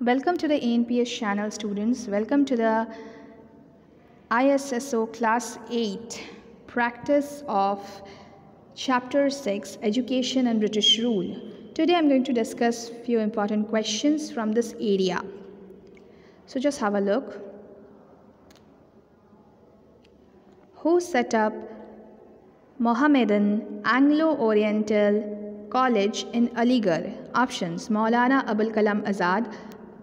Welcome to the ANPS channel, students. Welcome to the ISSO Class 8 Practice of Chapter 6 Education and British Rule. Today I'm going to discuss few important questions from this area. So just have a look. Who set up Mohammedan Anglo-Oriental College in Aligarh? Options: Maulana Abul Kalam Azad,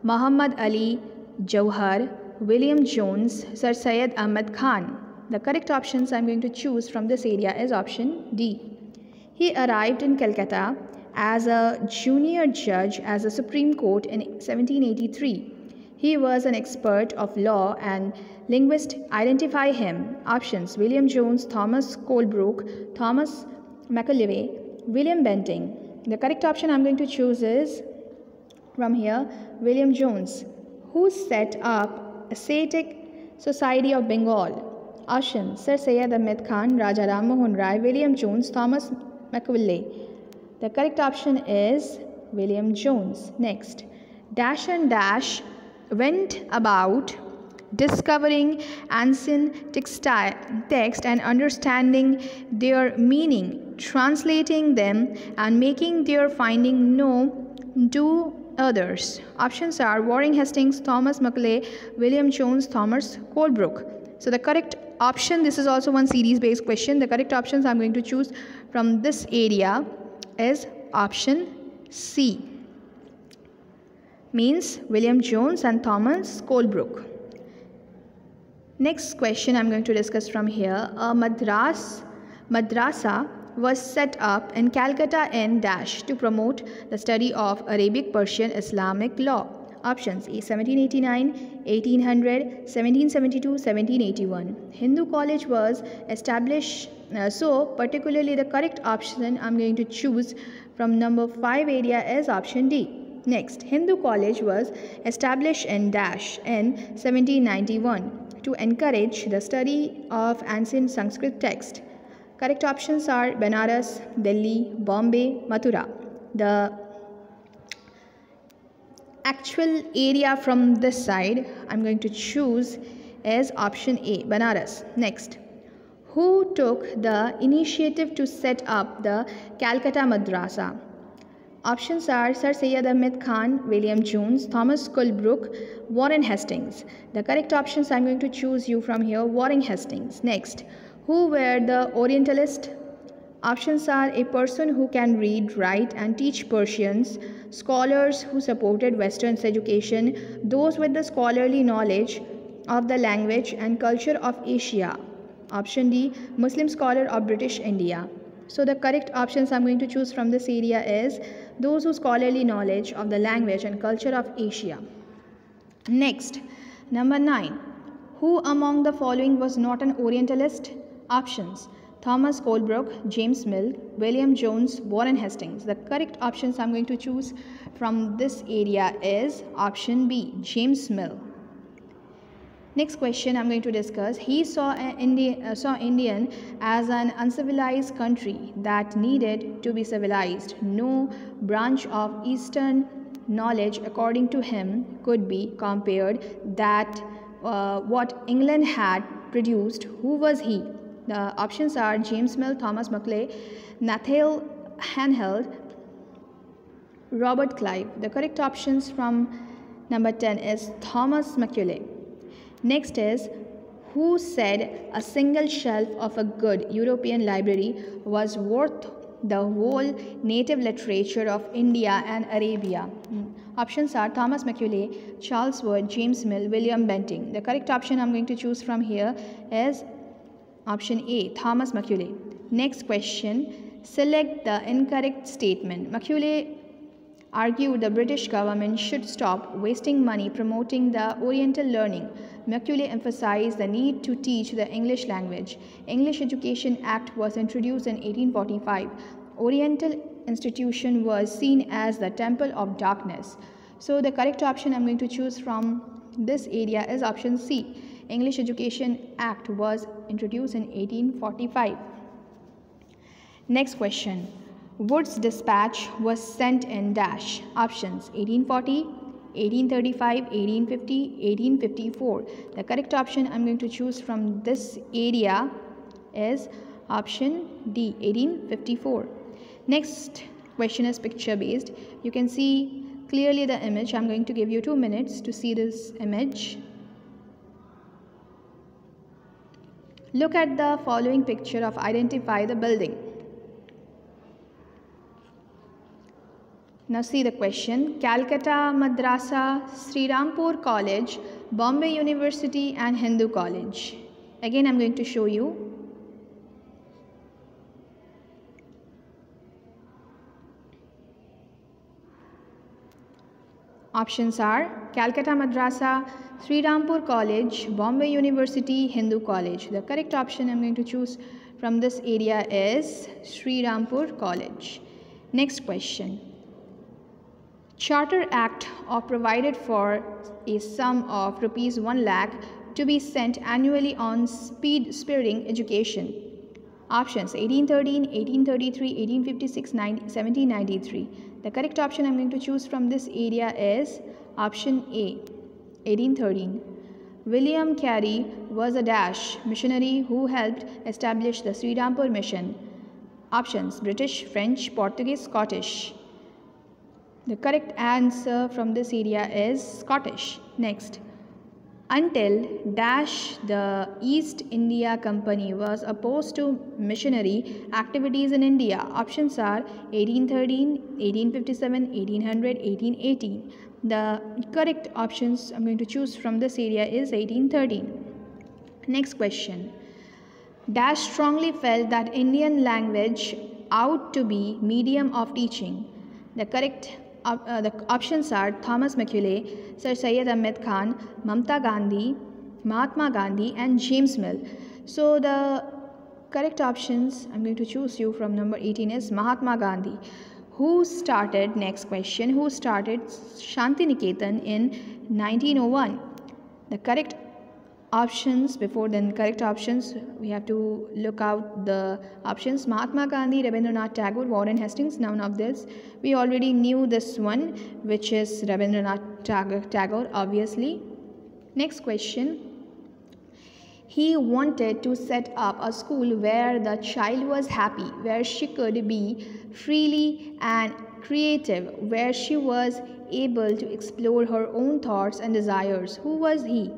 Muhammad Ali Jauhar, William Jones, Sir Syed Ahmad Khan. The correct options I'm going to choose from this area is option D. He arrived in Calcutta as a junior judge at the Supreme Court in 1783. He was an expert of law and linguists identify him. Options: William Jones, Thomas Colebrook, Thomas Macaulay, William Benting. The correct option I'm going to choose is from here, William Jones. Who set up Ascetic Society of Bengal? Options: Sir Syed Ahmed Khan, Raja Ram Mohan Rai, William Jones, Thomas Macaulay. The correct option is William Jones. Next, dash and dash went about discovering ancient text and understanding their meaning, translating them and making their finding known to others. Options are Warren Hastings, Thomas Macaulay, William Jones, Thomas Colebrook. So the correct option, this is also one series based question. The correct options I'm going to choose from this area is option C. Means William Jones and Thomas Colebrook. Next question I'm going to discuss from here. A madrasa was set up in Calcutta in dash to promote the study of Arabic, Persian, Islamic law. Options: A 1789, 1800, 1772, 1781. Hindu college was established. So particularly the correct option I'm going to choose from number 5 area is option D. Next, Hindu college was established in dash in 1791 to encourage the study of ancient Sanskrit text. Correct options are Banaras, Delhi, Bombay, Mathura. The actual area from this side I'm going to choose is option A, Banaras. Next, who took the initiative to set up the Calcutta Madrasa? Options are Sir Syed Ahmed Khan, William Jones, Thomas Colebrook, Warren Hastings. The correct options I'm going to choose you from here, Warren Hastings. Next, who were the Orientalists? Options are a person who can read, write and teach Persians, scholars who supported Western education, those with the scholarly knowledge of the language and culture of Asia. Option D, Muslim scholar of British India. So the correct options I'm going to choose from this area is those who scholarly knowledge of the language and culture of Asia. Next, number 9. Who among the following was not an Orientalist? Options: Thomas Colebrook, James Mill, William Jones, Warren Hastings. The correct options I'm going to choose from this area is option B, James Mill. Next question I'm going to discuss. He saw Indian as an uncivilized country that needed to be civilized. No branch of Eastern knowledge, according to him, could be compared that what England had produced. Who was he? The options are James Mill, Thomas Macaulay, Nathaniel Hawthorne, Robert Clive. The correct options from number 10 is Thomas Macaulay. Next is, who said a single shelf of a good European library was worth the whole native literature of India and Arabia? Options are Thomas Macaulay, Charles Wood, James Mill, William Benting. The correct option I'm going to choose from here is option A, Thomas Macaulay. Next question, select the incorrect statement. Macaulay argued the British government should stop wasting money promoting the Oriental learning. Macaulay emphasized the need to teach the English language. English Education Act was introduced in 1845. Oriental institution was seen as the temple of darkness. So the correct option I'm going to choose from this area is option C. English Education Act was introduced in 1845. Next question. Wood's dispatch was sent in dash. Options: 1840, 1835, 1850, 1854. The correct option I'm going to choose from this area is option D, 1854. Next question is picture based. You can see clearly the image. I'm going to give you 2 minutes to see this image. Look at the following picture of identify the building. Now see the question. Calcutta Madrasa, Sri Rampur College, Bombay University and Hindu College. Again I'm going to show you. Options are Calcutta Madrasa, Sri Rampur College, Bombay University, Hindu College. The correct option I'm going to choose from this area is Sri Rampur College. Next question. Charter Act of provided for a sum of rupees 1 lakh to be sent annually on spiriting education. Options 1813, 1833, 1856, 1793. The correct option I'm going to choose from this area is option A, 1813. William Carey was a dash missionary who helped establish the Sri Rampur mission. Options British, French, Portuguese, Scottish. The correct answer from this area is Scottish. Next. Until dash the East India Company was opposed to missionary activities in India. Options are 1813, 1857, 1800, 1818. The correct options I'm going to choose from this area is 1813. Next question. Dash strongly felt that Indian language ought to be medium of teaching. The correct the options are Thomas Macaulay, Sir Syed Ahmed Khan, Mamata Gandhi, Mahatma Gandhi and James Mill. So the correct options I'm going to choose you from number 18 is Mahatma Gandhi. Who started, next question, who started Shantiniketan in 1901? The correct options, before then correct options, we have to look out the options. Mahatma Gandhi, Rabindranath Tagore, Warren Hastings. None of this. We already knew this one, which is Rabindranath Tagore, obviously. Next question. He wanted to set up a school where the child was happy, where she could be freely and creative, where she was able to explore her own thoughts and desires. Who was he?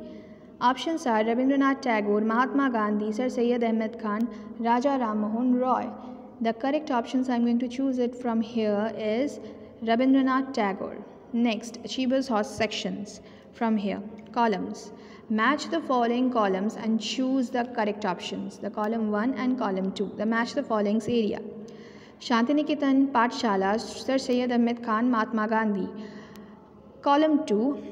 Options are Rabindranath Tagore, Mahatma Gandhi, Sir Syed Ahmed Khan, Raja Ram Mohan Roy. The correct options I'm going to choose it from here is Rabindranath Tagore. Next, Achievers Horse sections from here. Columns. Match the following columns and choose the correct options. The column 1 and column 2. The match the following area. Shantiniketan Pathshala, Sir Syed Ahmed Khan, Mahatma Gandhi. Column 2.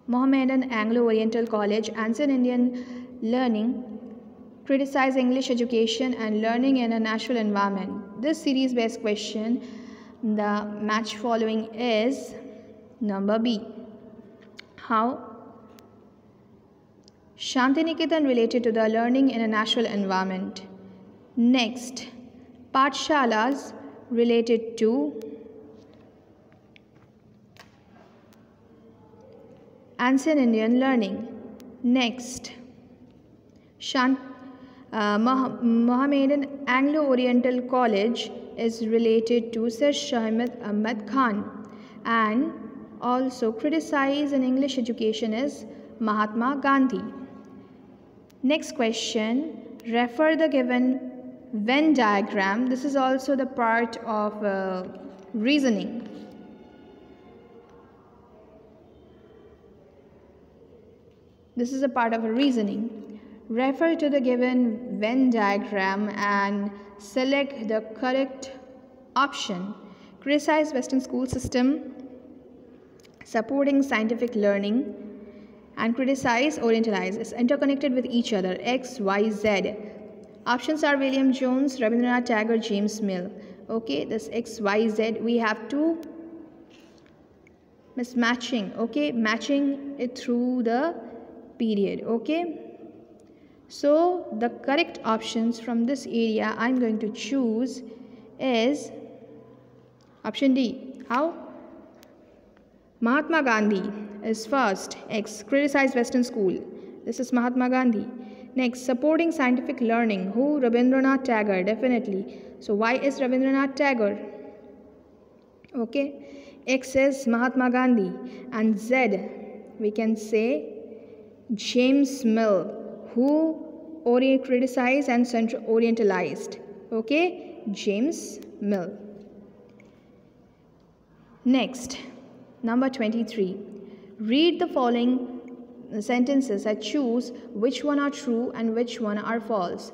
Mohammedan Anglo-Oriental College, Ancient Indian Learning, Criticize English Education and Learning in a Natural Environment. This series based question, the match following is number B. How Shantiniketan related to the learning in a natural environment. Next, Pathshalas related to Ancient Indian learning. Next, Mohammedan Anglo-Oriental College is related to Sir Syed Ahmed Khan, and also criticize in English education is Mahatma Gandhi. Next question, refer the given Venn diagram. This is also the part of reasoning. This is a part of a reasoning. Refer to the given Venn diagram and select the correct option. Criticize Western school system, supporting scientific learning, and criticize Orientalize. It's interconnected with each other. X, Y, Z. Options are William Jones, Rabindranath Tagore, James Mill. Okay, this X, Y, Z. We have to mismatching. Okay, matching it through the period. Okay, so the correct options from this area I'm going to choose is option D. How Mahatma Gandhi is first. X. Criticize Western school. This is Mahatma Gandhi. Next, supporting scientific learning. Who? Rabindranath Tagore, definitely. So, why is Rabindranath Tagore? Okay. X is Mahatma Gandhi. And Z, we can say James Mill, who criticized and Central Orientalized. Okay. James Mill. Next, number 23. Read the following sentences and choose which one are true and which one are false.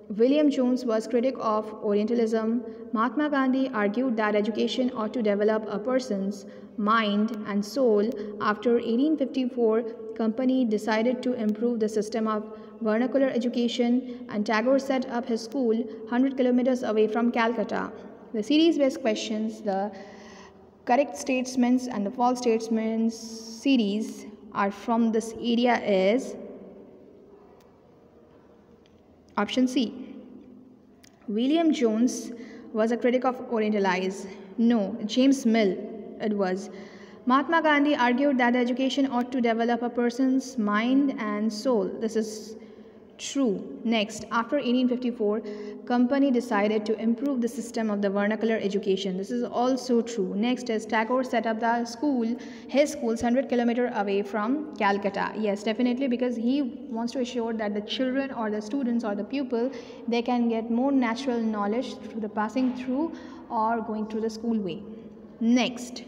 William Jones was critic of Orientalism. Mahatma Gandhi argued that education ought to develop a person's mind and soul. After 1854, Company decided to improve the system of vernacular education, and Tagore set up his school 100 kilometers away from Calcutta. The series-based questions, the correct statements and the false statements series are from this area is option C. William Jones was a critic of Orientalize. No, James Mill it was. Mahatma Gandhi argued that education ought to develop a person's mind and soul. This is true. Next, after 1854, Company decided to improve the system of the vernacular education. This is also true. Next is Tagore set up the school, his schools 100 kilometers away from Calcutta. Yes, definitely, because he wants to assure that the children or the students or the pupil, they can get more natural knowledge through the passing through or going through the school way. Next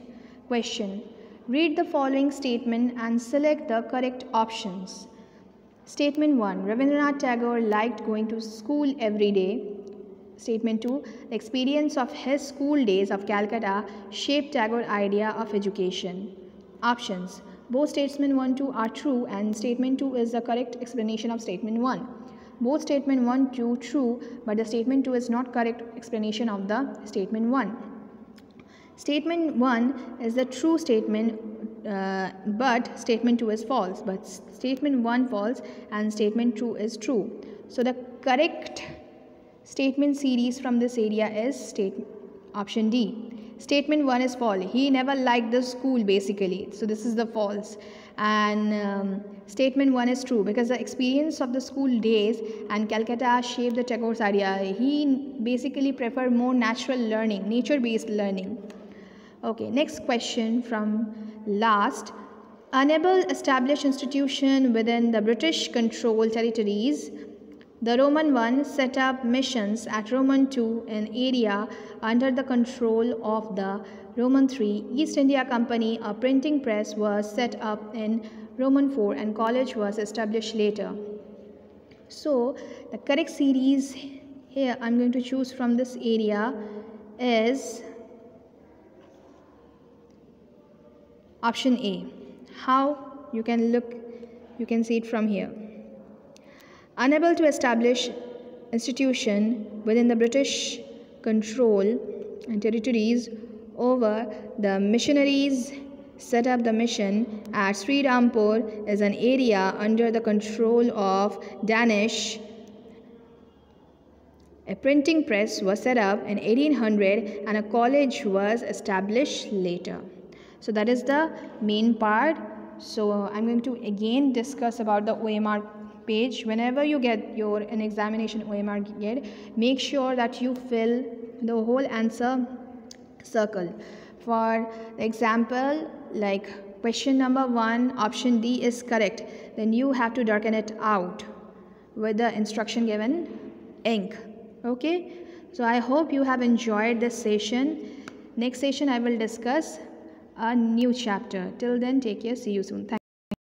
question. Read the following statement and select the correct options. Statement 1. Rabindranath Tagore liked going to school every day. Statement 2. The experience of his school days of Calcutta shaped Tagore's idea of education. Options. Both statement 1 2 are true and statement 2 is the correct explanation of statement 1. Both statement 1 2 true, but the statement 2 is not correct explanation of the statement 1. Statement 1 is the true statement, but statement 2 is false, but statement 1 false and statement 2 is true. So the correct statement series from this area is option D. Statement 1 is false. He never liked the school basically. So this is the false. And statement 1 is true because the experience of the school days and Calcutta shaped the Tagore's idea. He basically preferred more natural learning, nature-based learning. Okay, next question from last. Unable established institution within the British controlled territories. The Roman 1 set up missions at Roman 2 in area under the control of the Roman 3. East India Company, a printing press was set up in Roman 4 and college was established later. So the correct series here I'm going to choose from this area is option A. How? You can look, you can see it from here. Unable to establish institution within the British control and territories over, the missionaries set up the mission at Sri Rampur is an area under the control of Danish. A printing press was set up in 1800 and a college was established later. So that is the main part. So I'm going to again discuss about the OMR page. Whenever you get an examination OMR get, make sure that you fill the whole answer circle. For example, like question number 1, option D is correct. Then you have to darken it out with the instruction given ink. Okay. So I hope you have enjoyed this session. Next session I will discuss a new chapter. Till then, take care. See you soon. Thank you.